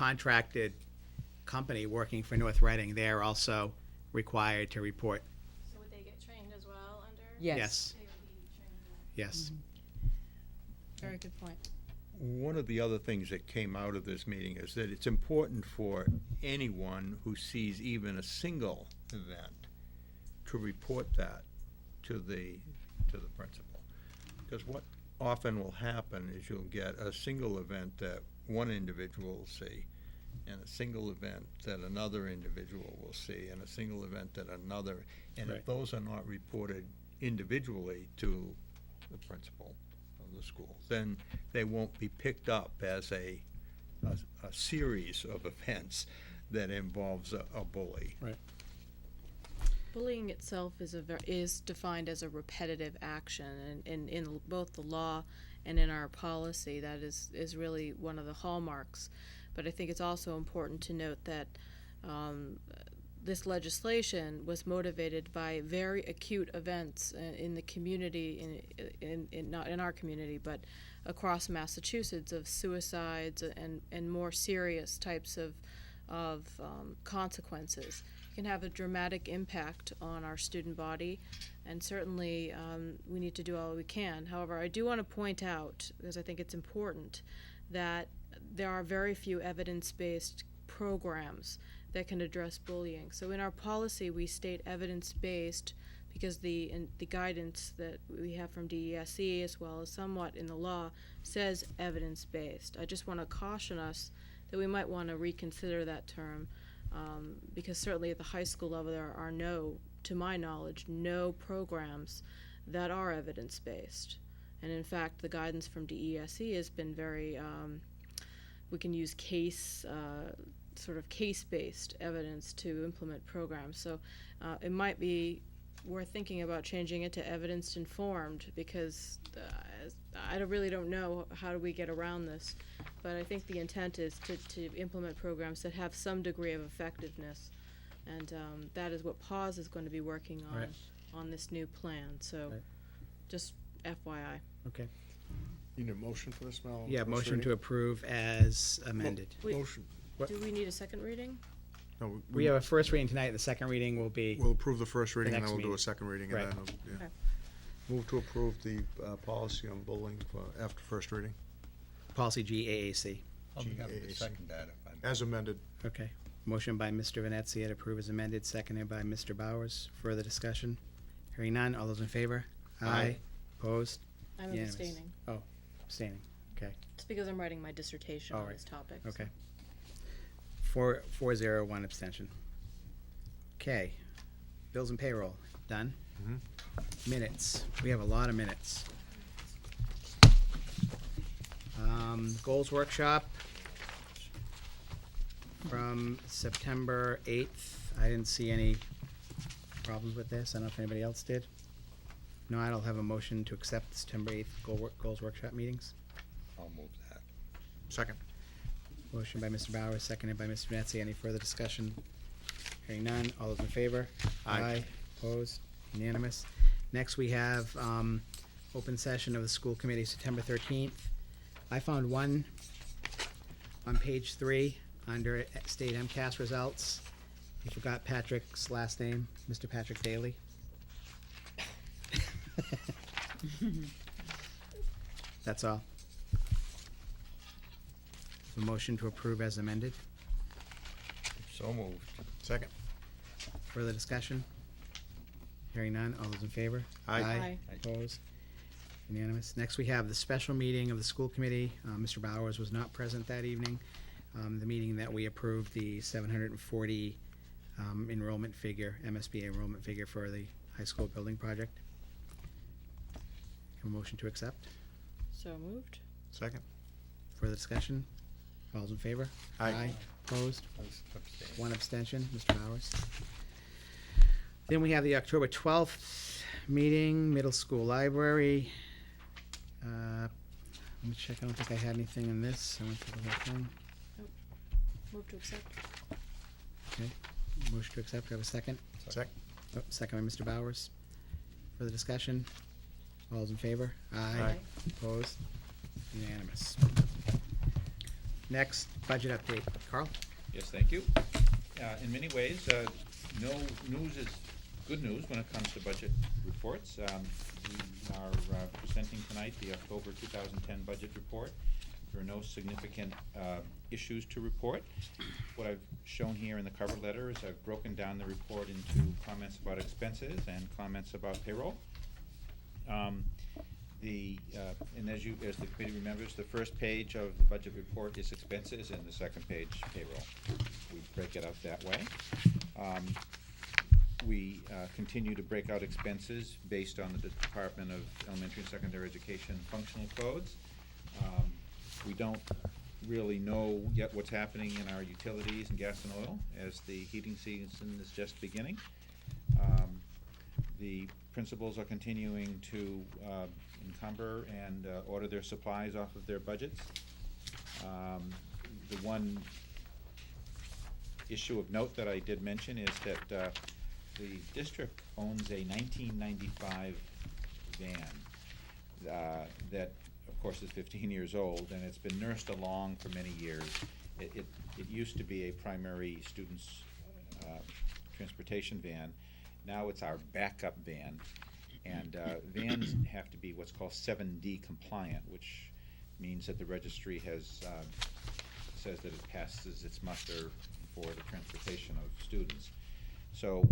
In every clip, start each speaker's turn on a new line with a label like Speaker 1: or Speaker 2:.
Speaker 1: contracted company working for North Reading, they're also required to report.
Speaker 2: So would they get trained as well under?
Speaker 1: Yes.
Speaker 2: They would be trained in that.
Speaker 1: Yes.
Speaker 2: Very good point.
Speaker 3: One of the other things that came out of this meeting is that it's important for anyone who sees even a single event to report that to the principal. Because what often will happen is you'll get a single event that one individual will see, and a single event that another individual will see, and a single event that another, and
Speaker 1: Right.
Speaker 3: if those are not reported individually to the principal of the school, then they won't be picked up as a series of events that involves a bully.
Speaker 1: Right.
Speaker 2: Bullying itself is defined as a repetitive action, and in both the law and in our policy, that is really one of the hallmarks. But I think it's also important to note that this legislation was motivated by very acute events in the community, not in our community, but across Massachusetts, of suicides and more serious types of consequences. Can have a dramatic impact on our student body, and certainly we need to do all we can. However, I do want to point out, because I think it's important, that there are very few evidence-based programs that can address bullying. So in our policy, we state evidence-based because the guidance that we have from DESE, as well as somewhat in the law, says evidence-based. I just want to caution us that we might want to reconsider that term. Because certainly at the high school level there are to my knowledge, no programs that are evidence-based. And in fact, the guidance from DESE has been very, we can use sort of case-based evidence to implement programs. So it might be worth thinking about changing it to evidence-informed, because I really don't know how do we get around this. But I think the intent is to implement programs that have some degree of effectiveness, and that is what PAWS is going to be working on,
Speaker 1: Right.
Speaker 2: on this new plan. So,
Speaker 1: Right.
Speaker 2: just FYI.
Speaker 1: Okay.
Speaker 4: You need a motion for this, Mel?
Speaker 1: Yeah,
Speaker 4: First
Speaker 1: motion
Speaker 4: reading?
Speaker 1: to approve as amended.
Speaker 2: Wait,
Speaker 4: Motion.
Speaker 1: What?
Speaker 2: do we need a second reading?
Speaker 4: No,
Speaker 1: We have a first reading tonight, the second reading will be,
Speaker 4: We'll approve the first reading, and
Speaker 1: next
Speaker 4: then we'll do a
Speaker 1: meeting.
Speaker 4: second reading,
Speaker 1: Right.
Speaker 4: and then, yeah.
Speaker 2: Okay.
Speaker 4: Move to approve the policy on bullying for after first reading,
Speaker 1: policy GAAC.
Speaker 3: I'll be happy to
Speaker 4: GAAC.
Speaker 3: second that if I may.
Speaker 4: as amended.
Speaker 1: Okay. Motion by Mr. Venezia to approve as amended, seconded by Mr. Bowers. Further discussion? Hearing none, all those in favor?
Speaker 4: Aye.
Speaker 1: Opposed?
Speaker 2: I'm
Speaker 1: Unanimous.
Speaker 2: abstaining.
Speaker 1: Oh, abstaining, okay,
Speaker 2: It's because I'm writing my dissertation
Speaker 1: All
Speaker 2: on
Speaker 1: right.
Speaker 2: this topic. so.
Speaker 1: okay. 4-0, abstention. Okay, bills and payroll, done?
Speaker 4: Mhm.
Speaker 1: Minutes, we have a lot of minutes. Goals workshop from September 8th. I didn't see any problems with this. I don't know if anybody else did. No, I don't have a motion to accept the September 8th goals workshop meetings.
Speaker 3: I'll move that.
Speaker 4: Second.
Speaker 1: Motion by Mr. Bowers, seconded by Mr. Venezia. Any further discussion? Hearing none. All those in favor?
Speaker 4: Aye.
Speaker 1: Opposed? Unanimous. Next, we have open session of the school committee, September 13th. I found one on page 3 under state MCAS results. You forgot Patrick's last name, Mr. Patrick Daly. That's all. A motion to approve as amended.
Speaker 3: So moved.
Speaker 4: Second.
Speaker 1: Further discussion? Hearing none, all those in favor?
Speaker 4: Aye.
Speaker 2: Aye.
Speaker 1: Opposed? Unanimous. Next, we have the special meeting of the school committee. Mr. Bowers was not present that evening. The meeting that we approved the 740 enrollment figure, MSBA enrollment figure for the high school building project. Have a motion to accept?
Speaker 2: So moved.
Speaker 4: Second.
Speaker 1: Further discussion? All those in favor?
Speaker 4: Aye.
Speaker 1: Opposed?
Speaker 3: Abstain.
Speaker 1: One abstention, Mr. Bowers. Then we have the October 12th meeting, middle school library. Let me check, I don't think I had anything in this. I went through the whole thing.
Speaker 2: Move to accept.
Speaker 1: Okay, motion to accept, do I have a second?
Speaker 4: Second.
Speaker 1: Oh, second by Mr. Bowers. Further discussion? All those in favor?
Speaker 4: Aye.
Speaker 1: Opposed? Unanimous. Next, budget update. Carl?
Speaker 5: Yes, thank you. In many ways, no news is good news when it comes to budget reports. We are presenting tonight the October 2010 budget report. There are no significant issues to report. What I've shown here in the cover letter is I've broken down the report into comments about expenses and comments about payroll. And as the committee remembers, the first page of the budget report is expenses, and the second page payroll. We break it out that way. We continue to break out expenses based on the Department of Elementary and Secondary Education functional codes. We don't really know yet what's happening in our utilities and gas and oil, as the heating season is just beginning. The principals are continuing to encumber and order their supplies off of their budgets. The one issue of note that I did mention is that the district owns a 1995 van that, of course, is 15 years old, and it's been nursed along for many years. It used to be a primary students' transportation van. Now it's our backup van, and vans have to be what's called 7D compliant, which means that the registry has says that it passes its muster for the transportation of students. So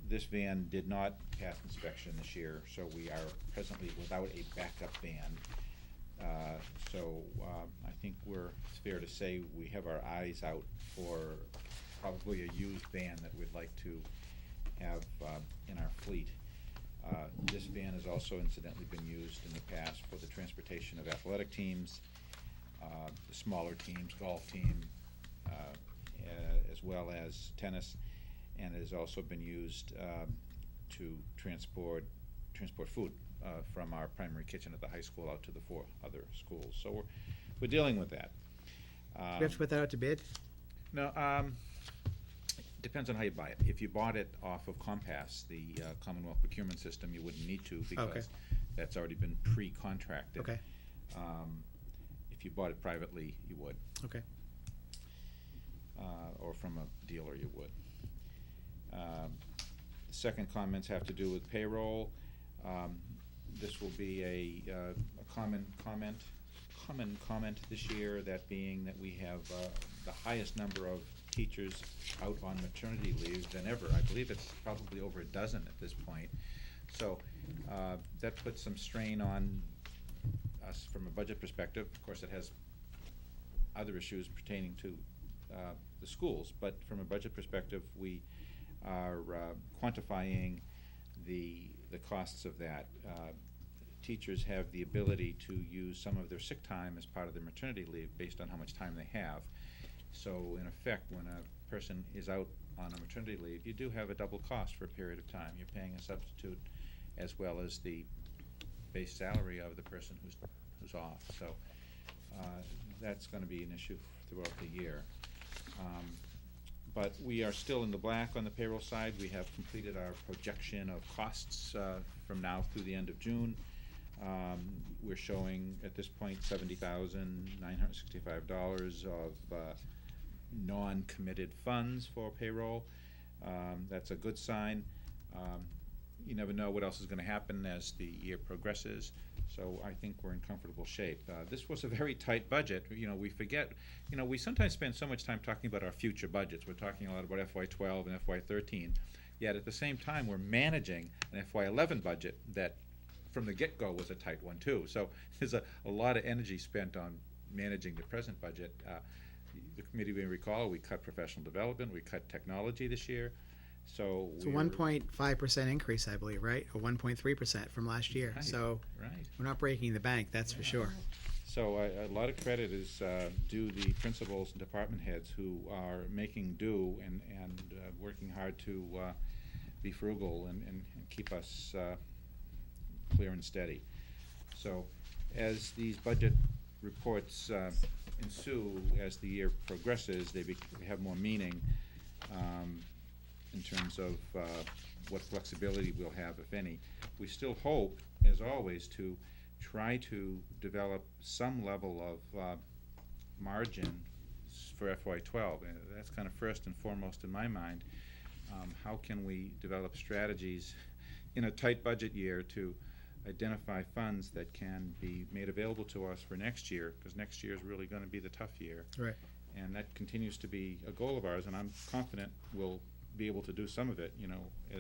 Speaker 5: this van did not pass inspection this year, so we are presently without a backup van. I think it's fair to say we have our eyes out for probably a used van that we'd like to have in our fleet. This van has also incidentally been used in the past for the transportation of athletic teams, the smaller teams, golf team, as well as tennis, and it has also been used to transport food from our primary kitchen at the high school out to the 4 other schools. So we're dealing with that.
Speaker 1: We have to put that out to bid?
Speaker 5: No, depends on how you buy it. If you bought it off of Compass, the Commonwealth procurement system, you wouldn't need to because that's already been pre-contracted.
Speaker 1: Okay.
Speaker 5: If you bought it privately, you would.
Speaker 1: Okay.
Speaker 5: Or from a dealer, you would. Second comments have to do with payroll. This will be a common comment this year, that being that we have the highest number of teachers out on maternity leave than ever. I believe it's probably over a dozen at this point. So that puts some strain on us from a budget perspective. Of course, it has other issues pertaining to the schools, but from a budget perspective, we are quantifying the costs of that. Teachers have the ability to use some of their sick time as part of their maternity leave based on how much time they have. So in effect, when a person is out on a maternity leave, you do have a double cost for a period of time. You're paying a substitute as well as the base salary of the person who's off. So that's going to be an issue throughout the year. But we are still in the black on the payroll side. We have completed our projection of costs from now through the end of June. We're showing at this point $70,965 of non-committed funds for payroll. That's a good sign. You never know what else is going to happen as the year progresses, so I think we're in comfortable shape. This was a very tight budget. We forget, we sometimes spend so much time talking about our future budgets. We're talking a lot about FY12 and FY13, yet at the same time we're managing an FY11 budget that from the get-go was a tight one too. So there's a lot of energy spent on managing the present budget. The committee may recall we cut professional development, we cut technology this year. So
Speaker 1: It's a 1.5% increase, I believe, right? Or 1.3% from last year.
Speaker 5: Right,
Speaker 1: So
Speaker 5: right.
Speaker 1: we're not breaking the bank, that's for sure.
Speaker 5: So a lot of credit is due the principals and department heads who are making do and working hard to be frugal and keep us clear and steady. So as these budget reports ensue as the year progresses, they have more meaning in terms of what flexibility we'll have, if any. We still hope, as always, to try to develop some level of margin for FY12. That's kind of first and foremost in my mind. How can we develop strategies in a tight budget year to identify funds that can be made available to us for next year, because next year is really going to be the tough year.
Speaker 1: Right.
Speaker 5: And that continues to be a goal of ours, and I'm confident we'll be able to do some of it, as